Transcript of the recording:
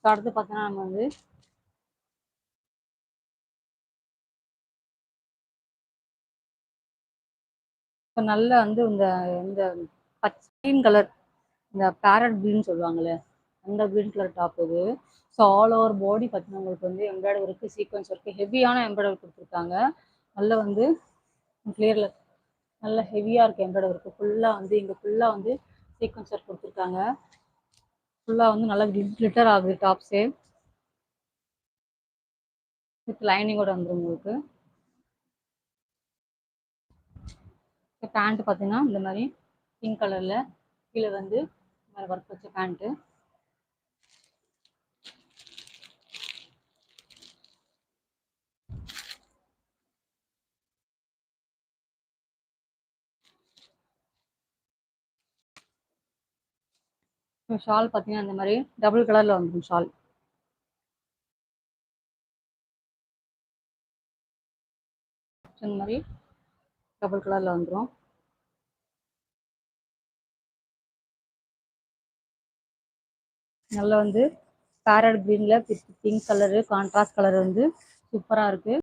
அடுத்து பார்த்தீங்கன்னா நம்ம வந்து இப்போ நல்ல வந்து இந்த பச்சைன் கலர், இந்த பேரட் க்ரீன் சொல்லுவாங்கல்ல, அந்த க்ரீன் கலர் டாப் இது. ஸோ ஆல் ஓவர் பாடி பார்த்தீங்கன்னா உங்களுக்கு வந்து எம்ப்ராய்டரி ஒர்க்கு, சீக்வன்ஸ் ஒர்க்கு, ஹெவியான எம்ப்ராய்டரி கொடுத்துருக்காங்க. நல்ல வந்து கிளியரில் நல்ல ஹெவியாக இருக்குது எம்ப்ராய்டரி ஒர்க்கு. ஃபுல்லாக வந்து இங்கே ஃபுல்லாக வந்து சீக்வன்ஸ் ஒர்க் கொடுத்துருக்காங்க. ஃபுல்லாக வந்து நல்லா கிளிட்டர் ஆகுது டாப்ஸே. வித் லைனிங்கோட வந்துடும் உங்களுக்கு. பேண்ட் பார்த்தீங்கன்னா இந்த மாதிரி பிங்க் கலரில் கீழே வந்து மேலே ஒர்க் வச்ச பேண்ட்டு. ஷால் பார்த்தீங்கன்னா இந்த மாதிரி டபுள் கலரில் வந்துடும் ஷால். இந்த மாதிரி டபுள் கலரில் வந்துடும். நல்லா வந்து பேரட் க்ரீனில் பிங்க் கலரு கான்ட்ராஸ்ட் கலர் வந்து சூப்பராக இருக்குது.